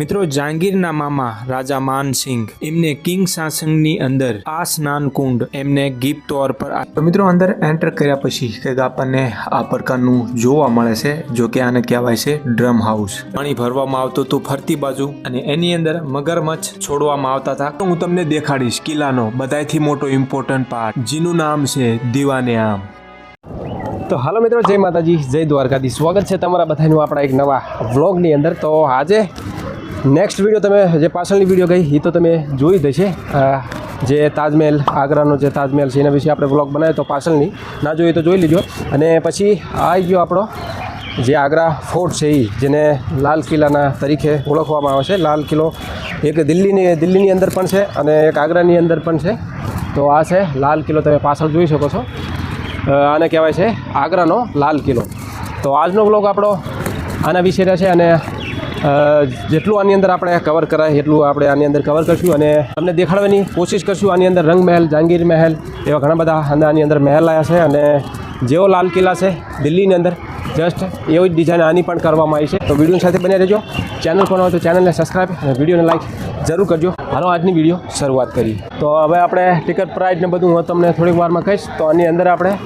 મિત્રો જહાંગીરના મામા રાજા માનસિંહ એમને કિંગ શાસનની અંદર આ સ્નાન કુંડ એમને ગિફ્ટ તौर પર તો મિત્રો અંદર એન્ટર કર્યા પછી કંઈક આપણને આ પ્રકારનું જોવા મળે છે, જો કે આને કહેવાય છે ડ્રમ હાઉસ. પાણી ભરવામાં આવતું હતું ફરતી બાજુ અને એની અંદર મગરમચ્છ છોડવામાં આવતા હતા. હું તમને દેખાડીશ કિલ્લાનો બધાથી મોટો ઇમ્પોર્ટન્ટ પાર્ટ, જેનું નામ છે દીવાને આમ. તો હાલો મિત્રો, જય માતાજી, જય દ્વારકાધીશ. સ્વાગત છે તમારા બધાનું આપણા એક નવા વ્લોગની અંદર. તો આજે નેક્સ્ટ વિડીયો તમે જે પાછળની વિડીયો ગઈ એ તો તમે જોઈ દેશે. જે તાજમહેલ, આગ્રાનો જે તાજમહેલ છે એના વિશે આપણે વ્લોગ બનાવ્યો તો પાછળની ના જોઈએ તો જોઈ લીજો. અને પછી આવી ગયો આપણો જે આગ્રા ફોર્ટ છે એ, જેને લાલ કિલ્લાના તરીકે ઓળખવામાં આવે છે. લાલ કિલ્લો એક દિલ્હીની અંદર પણ છે અને એક આગ્રાની અંદર પણ છે. તો આ છે લાલ કિલ્લો, તમે પાછળ જોઈ શકો છો. આને કહેવાય છે આગ્રાનો લાલ કિલ્લો. તો આજનો વ્લોગ આપણો આના વિશે રહેશે અને જેટલું આની અંદર આપણે કવર કરાય એટલું આપણે આની અંદર કવર કરશું અને તમને દેખાડવાની કોશિશ કરશું. આની અંદર રંગ મહેલ, જહાંગીર મહેલ એવા ઘણા બધા આની અંદર મહેલ આવ્યા છે. અને જેવો લાલ કિલ્લા છે દિલ્હીની અંદર જસ્ટ એવી જ ડિઝાઇન આની પણ કરવામાં આવી છે. તો વિડીયો સાથે બને રહેજો. ચેનલ પર હોય તો ચેનલને સબસ્ક્રાઈબ અને વિડીયોને લાઈક જરૂર કરજો. હાલો આજની વિડીયો શરૂઆત કરીએ. તો હવે આપણે ટિકિટ પ્રાઇસ ને બધું હું તમને થોડીક વારમાં કહીશ. તો આની અંદર આપણે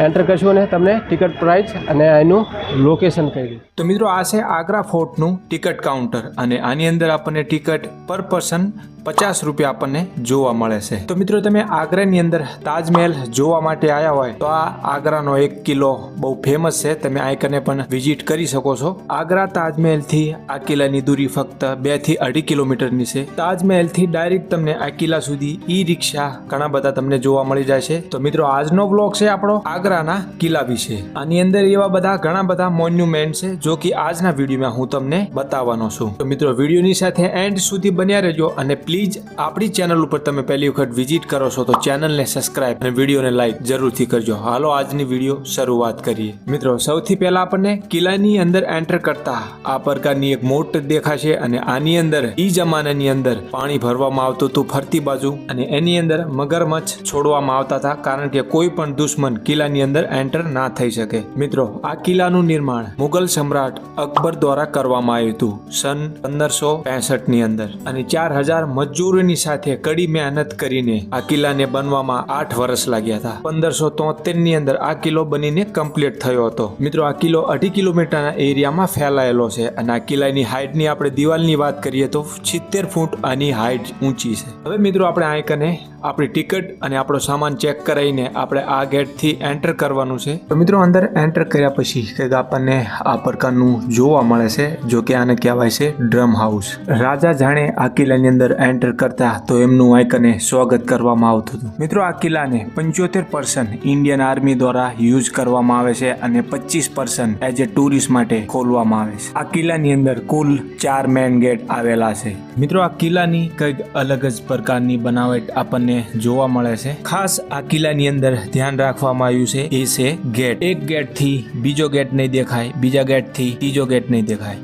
એન્ટર કરશું અને તમને ટિકિટ પ્રાઇસ અને એનું લોકેશન કહી દઉં. તો મિત્રો આ છે આગ્રા ફોર્ટનું ટિકિટ કાઉન્ટર અને આની અંદર આપણને ટિકિટ પર પર્સન 50 રૂપિયા આપણને જોવા મળે છે. તો મિત્રો તમે આગ્રાની અંદર તાજમહેલ જોવા માટે આવ્યા હોય તો આ આગ્રાનો એક કિલ્લો બહુ ફેમસ છે. તમે આ કને પણ વિઝિટ કરી શકો છો. આગ્રા તાજમહેલથી આ કિલ્લાની દૂરી ફક્ત 2 થી 2.5 કિલોમીટરની છે. તાજમહેલથી ડાયરેક્ટ તમને આ કિલ્લા સુધી ઈ રિક્ષા ઘણા બધા તમને જોવા મળી જાય છે. તો મિત્રો આજનો બ્લોગ છે આપણો આગ્રાના કિલ્લા વિશે. આની અંદર એવા બધા ઘણા બધા મોન્યુમેન્ટ છે જો કે આજના વિડીયોમાં હું તમને બતાવવાનો છું. તો મિત્રો વિડીયોની સાથે એન્ડ સુધી બન્યા રહેજો અને પ્લીઝ આપણી ચેનલ ઉપર તમે પહેલી વખત વિઝિટ કરો છો તો ચેનલને સબસ્ક્રાઇબ અને વિડીયોને લાઈક જરૂરથી કરજો. હાલો આજની વિડીયો શરૂઆત કરીએ. મિત્રો સૌથી પહેલા આપણને કિલ્લાની અંદર એન્ટર કરતા આ પ્રકારની એક મોટ દેખાશે અને આની અંદર ઈ જમાનાની અંદર પાણી ભરવામાં આવતું હતું ફરતી બાજુ અને એની અંદર મગરમચ્છ છોડવામાં આવતા હતા, કારણ કે કોઈ પણ દુશ્મન કિલ્લાની અંદર એન્ટર ના થઈ શકે. મિત્રો આ કિલ્લાનું નિર્માણ મુગલ સમ્રાટ અકબર દ્વારા કરવામાં આવ્યું હતું સન 1565 ની અંદર અને 4000 મજૂરોની સાથે કડી મહેનત કરીને આ કિલ્લાને બનવામાં 8 વર્ષ લાગ્યા હતા. 1573 ની અંદર આ કિલ્લો બનીને કમ્પ્લીટ થયો હતો. મિત્રો આ કિલ્લો 2.5 કિલોમીટરના એરિયામાં ફેલાયેલો છે અને આ કિલ્લાની હાઈટની આપણે દિવાલની વાત કરીએ તો 70 ફૂટ આની હાઈટ ઊંચી છે. હવે મિત્રો આપણે આ કને આપણી ટિકિટ અને આપણો સામાન ચેક કરાવીને આપણે આ ગેટથી એન્ટર કરવાનું છે. તો મિત્રો અંદર એન્ટર કર્યા પછી કંઈક આપણને આ પ્રકારનું જોવા મળે છે, જો કે આને કહેવાય છે ડ્રમ હાઉસ. રાજા જાણે આ કિલ્લાની અંદર એન્ટર કરતા તો એમનું આઈકને સ્વાગત કરવામાં આવતું હતું. મિત્રો આ કિલ્લાને 75% ઇન્ડિયન આર્મી દ્વારા યુઝ કરવામાં આવે છે અને 25% એઝ એ ટુરિસ્ટ માટે ખોલવામાં આવે છે. આ કિલ્લાની અંદર કુલ 4 મેન ગેટ આવેલા છે. મિત્રો આ કિલ્લાની કંઈક અલગ જ પ્રકારની બનાવટ આપણને જોવા મળે છે. ખાસ આ કિલ્લાની અંદર ધ્યાન રાખવામાં આવ્યું છે એ છે ગેટ. એક ગેટ થી બીજો ગેટ નહીં દેખાય, બીજા ગેટ થી ત્રીજો ગેટ નહીં દેખાય.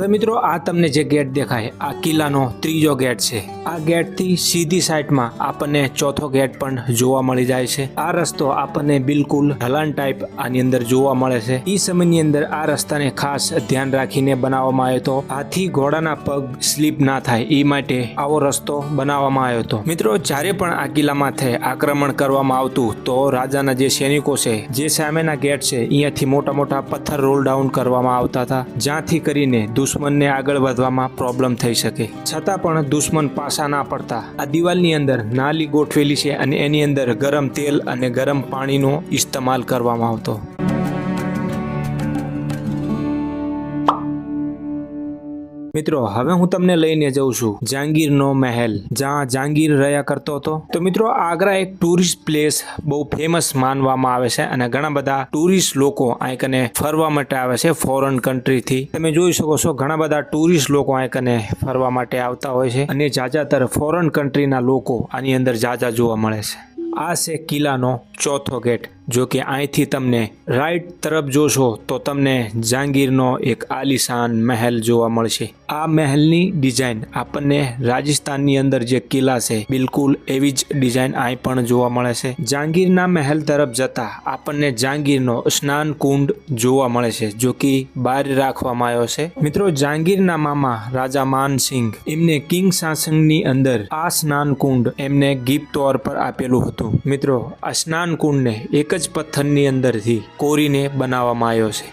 હવે મિત્રો આ તમને જે ગેટ દેખાય આ કિલ્લાનો ત્રીજો ગેટ છે. આ ગેટ થી સીધી સાઈડમાં આપણને ચોથો ગેટ પણ જોવા મળી જાય છે. આ રસ્તો આપણને બિલકુલ ઢલાન ટાઈપ આની અંદર જોવા મળે છે. એ સમયની અંદર આ રસ્તાને ખાસ ધ્યાન રાખીને બનાવવામાં આવ્યો હતો. હાથી ઘોડાના પગ સ્લીપ ના થાય એ માટે આવો રસ્તો બનાવવામાં આવ્યો હતો. મિત્રો જ્યારે પણ આ કિલ્લામાંથી આક્રમણ કરવામાં આવતું તો રાજાના જે સૈનિકો છે, જે સામેના ગેટ છે, અહીંયાથી મોટા મોટા પથ્થર રોલ ડાઉન કરવામાં આવતા હતા, જ્યાંથી કરીને દુશ્મનને આગળ વધવામાં પ્રોબ્લેમ થઈ શકે. છતાં પણ દુશ્મન પાછા ના પડતા આ દિવાલની અંદર નાલી ગોઠવેલી છે અને એની અંદર ગરમ તેલ અને ગરમ પાણીનો ઇસ્તેમાલ કરવામાં આવતો. મિત્રો હવે હું તમને લઈને જઉં છું જહાંગીરનો મહેલ, જ્યાં જહાંગીર રહ્યા કરતો હતો. તો મિત્રો આગ્રા એક ટુરિસ્ટ પ્લેસ બહુ ફેમસ માનવામાં આવે છે અને ઘણા બધા ટુરિસ્ટ લોકો અહીં કને ફરવા માટે આવે છે ફોરેન કન્ટ્રીથી. તમે જોઈ શકો છો ઘણા બધા ટુરિસ્ટ લોકો અહીં કને ફરવા માટે આવતા હોય છે અને જ્યાદાતર ફોરેન કન્ટ્રીના લોકો આની અંદર જાજા જોવા મળે છે. આ છે કિલ્લાનો ચોથો ગેટ, જો કે અહીંથી તમને રાઈટ તરફ જોશો તો તમને જહાંગીરનો એક આલીશાન મહેલ જોવા મળશે. આ મહેલની ડિઝાઇન આપણને રાજસ્થાનની અંદર જે કિલ્લા છે બિલકુલ એવી જ ડિઝાઇન અહીં પણ જોવા મળે છે. જહાંગીરના મહેલ તરફ જતા આપણને જહાંગીરનો સ્નાન કુંડ જોવા મળે છે, જો કે બહાર રાખવામાં આવ્યો છે. મિત્રો, જહાંગીરના મામા રાજા માનસિંહ એમને કિંગ શાસનની અંદર આ સ્નાન કુંડ એમને ગિફ્ટ તौर પર આપેલું હતું. મિત્રો, આ સ્નાન કુંડને એક જ પથ્થરની અંદરથી કોરીને બનાવવામાં આવ્યો છે.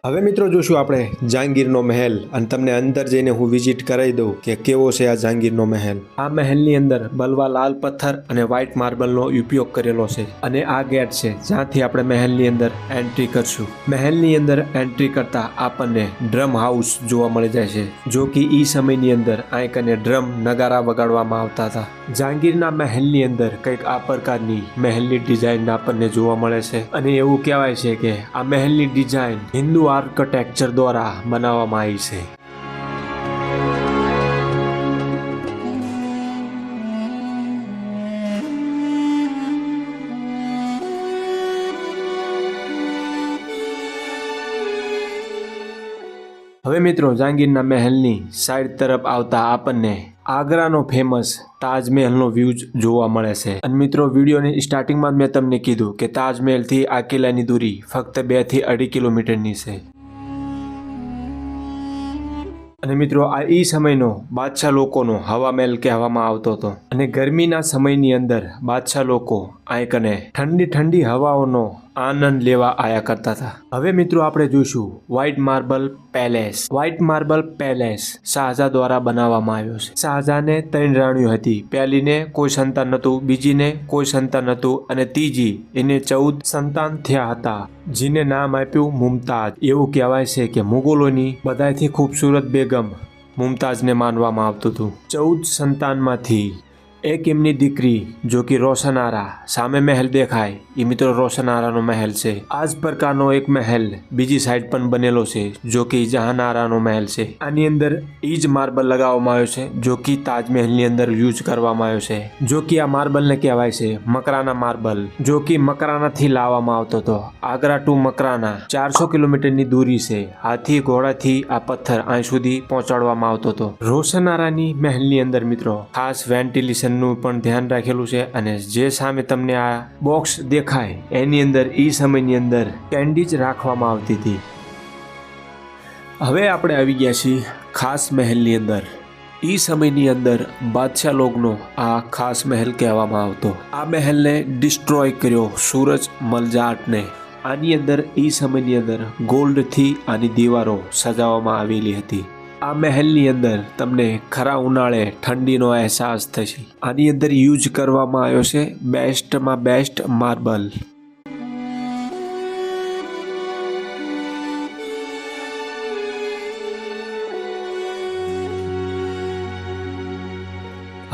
હવે મિત્રો જોશું આપણે જહાંગીરનો મહેલ, અને તમને અંદર જઈને હું વિઝિટ કરાવી દઉં કે કેવો છે આ જહાંગીરનો મહેલ. આ મહેલની અંદર બલવા લાલ પથ્થર અને વ્હાઇટ માર્બલનો ઉપયોગ કરેલો છે, અને આ ગેટ છે જ્યાંથી આપણે મહેલની અંદર એન્ટ્રી કરશું. મહેલની અંદર એન્ટ્રી કરતા આપણને ડ્રમ હાઉસ જોવા મળી જાય છે, જો કે એ સમયની અંદર અહીં કને ડ્રમ નગારા વગાડવામાં આવતા હતા. જહાંગીરના મહેલની અંદર કંઈક આ પ્રકારની મહેલની ડિઝાઇન આપણને જોવા મળે છે, અને એવું કહેવાય છે કે આ મહેલની ડિઝાઇન હિન્દુ આર્કિટેક્ચર દ્વારા બનાવવામાં આવી છે. હવે મિત્રો, જહાંગીરના મહેલની સાઈડ તરફ આવતા આપણને આગ્રાનો ફેમસ તાજમહેલનો વ્યૂ જોવા મળે છે. અને મિત્રો, વિડીયોની સ્ટાર્ટિંગમાં મેં તમને કીધું કે તાજમહેલથી આ કિલ્લાની દૂરી ફક્ત 2 થી 2.5 કિલોમીટરની છે. અને મિત્રો, આ એ સમયનો બાદશાહ લોકોનો હવા મહેલ કહેવામાં આવતો હતો, અને ગરમીના સમયની અંદર બાદશાહ લોકો અહીં કને ઠંડી ઠંડી હવાઓનો આનંદ લેવા આયા કરતા હતા. હવે મિત્રો, આપણે જોઈશું white marble palace. White marble palace Shah Jahan દ્વારા બનાવવામાં આવ્યો છે. શાહજહાંને 3 રાણીઓ હતી. પહેલીને કોઈ સંતાન નહોતું, બીજીને કોઈ સંતાન નહોતું, અને ત્રીજી એને 14 સંતાન થયા હતા, જેને નામ આપ્યું મુમતાજ. એવું કહેવાય છે કે મુગલોની બધાથી ખૂબસૂરત બેગમ મુમતાજને માનવામાં આવતું હતું. 14 સંતાનમાંથી એક એમની દીકરી, જો કે રોશનારા, સામે મહેલ દેખાય એ મિત્રો રોશનારાનો મહેલ છે. આ જ પ્રકારનો એક મહેલ બીજી સાઈડ પણ બનેલો છે, જો કે જહાનારાનો મહેલ છે. આની અંદર એ જ માર્બલ લગાવવામાં આવ્યો છે, જો કે તાજમહેલની અંદર યુઝ કરવામાં આવ્યો છે. જો કે આ માર્બલને કહેવાય છે મકરાના માર્બલ, જો કે મકરાનાથી લાવવામાં આવતો હતો. આગ્રા ટુ મકરાના 400 કિલોમીટરની દૂરી છે. હાથી ઘોડાથી આ પથ્થર અહીં સુધી પહોંચાડવામાં આવતો હતો. રોશનારાની મહેલની અંદર મિત્રો ખાસ વેન્ટિલેશન નું પણ ધ્યાન રાખેલું છે, અને જે સામે તમને આ બોક્સ દેખાય એની અંદર એ સમયની અંદર કેન્ડી જ રાખવામાં આવતી હતી. હવે આપણે આવી ગયા છીએ ખાસ મહેલની અંદર. એ સમયની અંદર બાદશાહ લોગનો આ ખાસ મહેલ કહેવામાં આવતો. આ મહેલને ડિસ્ટ્રોય કર્યો સૂરજ મલજાટને. આની અંદર એ સમયની અંદર ગોલ્ડથી આની દીવારો સજાવવામાં આવેલી હતી. આ મહેલની અંદર તમને ખરા ઉનાળે ઠંડીનો અહેસાસ થશે. આની અંદર યુઝ કરવામાં આવ્યો છે બેસ્ટમાં બેસ્ટ માર્બલ.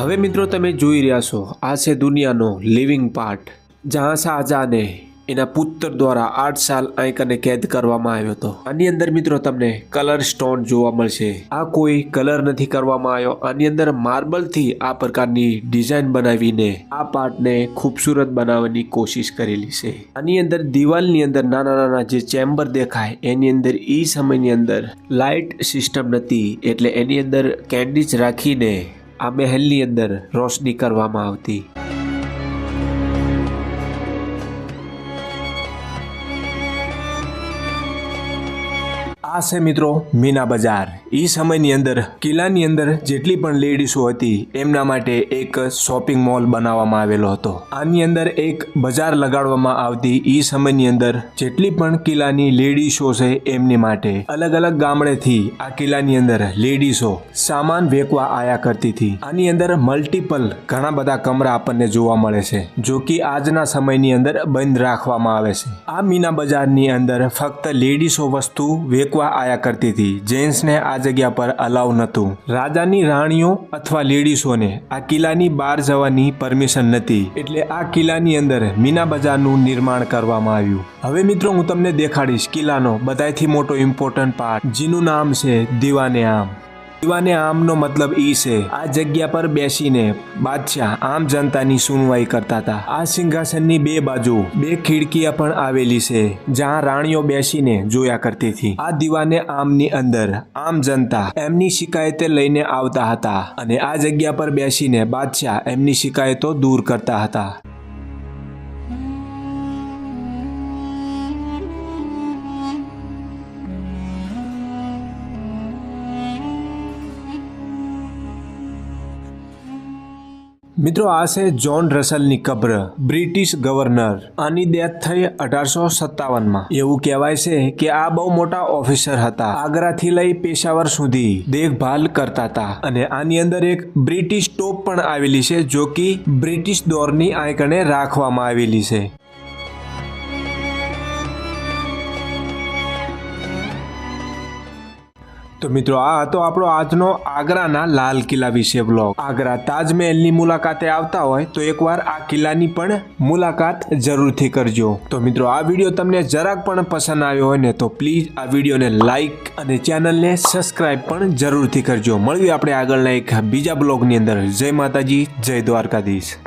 હવે મિત્રો, તમે જોઈ રહ્યા છો આ છે દુનિયાનો લિવિંગ પાર્ટ, જ્યાં શાહજહાંને એના પુત્ર દ્વારા 8 સાલ અહીં કને કેદ કરવામાં આવ્યો હતો. આની અંદર મિત્રો તમને કલર સ્ટોન જોવા મળશે. આ કોઈ કલર નથી કરવામાં આવ્યો. આની અંદર માર્બલથી આ પ્રકારની ડિઝાઇન બનાવીને આ પાર્ટને ખૂબસૂરત બનાવવાની કોશિશ કરેલી છે. આની અંદર દિવાલની અંદર નાના નાના જે ચેમ્બર દેખાય એની અંદર એ સમયની અંદર લાઇટ સિસ્ટમ નથી, એટલે એની અંદર કેન્ડીજ રાખીને આ મહેલની અંદર રોશની કરવામાં આવતી. આ છે મિત્રો મીના બજાર. એ સમયની અંદર કિલ્લાની અંદર જેટલી પણ લેડીઝો હતી એમના માટે એક શોપિંગ મોલ બનાવવામાં આવેલો હતો. આની અંદર એક બજાર લગાડવામાં આવતી. એ સમયની અંદર જેટલી પણ કિલ્લાની લેડીઝો છે એમની માટે અલગ અલગ ગામડેથી આ કિલ્લાની અંદર લેડીઝો સામાન વેચવા આયા કરતી હતી. આની અંદર મલ્ટિપલ ઘણા બધા કમરા આપણને જોવા મળે છે, જો કે આજના સમયની અંદર બંધ રાખવામાં આવે છે. આ મીના બજારની અંદર ફક્ત લેડીઝો વસ્તુ વેચવા આયા કરતી હતી. જેન્ટ્સને આ જગ્યા પર અલાઉ નહોતું. રાજાની રાણીઓ અથવા લેડીઝોને આ કિલ્લાની બહાર જવાની પરમિશન નથી, એટલે આ કિલ્લાની અંદર મીના બજારનું નિર્માણ કરવામાં આવ્યું. હવે મિત્રો હું તમને દેખાડીશ કિલ્લાનો બધાથી મોટો ઇમ્પોર્ટન્ટ પાર્ટ, જેનું નામ છે દીવાને આમ. દીવાને આમનો મતલબ ઈ છે આ જગ્યા પર બેસીને બાદશાહ આમ જનતાની સુનવાઈ કરતા હતા. આ સિંહાસનની બે બાજુ બે ખિડકીયા પણ આવેલી છે જ્યાં રાણીઓ બેસીને જોયા કરતી હતી. આ દીવાને આમની અંદર આમ જનતા એમની શિકાયતે લઈને આવતા હતા અને આ જગ્યા પર બેસીને બાદશાહ એમની શિકાયતો દૂર કરતા હતા. મિત્રો આ છે જ્હોન રસલની કબ્ર, બ્રિટિશ ગવર્નર. આની ડેથ થઈ 1857માં. એવું કહેવાય છે કે આ બહુ મોટા ઓફિસર હતા. આગ્રાથી લઈ પેશાવર સુધી દેખભાલ કરતા હતા અને આની અંદર એક બ્રિટિશ ટોપ પણ આવેલી છે જો કે બ્રિટિશ દોરની આંકણે રાખવામાં આવેલી છે. તો મિત્રો આ હતો આપણો આજનો આગ્રાના લાલ કિલ્લા વિશે વ્લોગ. આગ્રા તાજમહેલની મુલાકાતે આવતા હોય તો એકવાર આ કિલ્લાની પણ મુલાકાત જરૂરથી કરજો. તો મિત્રો આ વિડીયો તમને જરાક પણ પસંદ આવ્યો હોય ને તો પ્લીઝ આ વિડીયોને લાઈક અને ચેનલને સબસ્ક્રાઈબ પણ જરૂરથી કરજો. મળીએ આપણે આગળના એક બીજા બ્લોગની અંદર. જય માતાજી, જય દ્વારકાધીશ.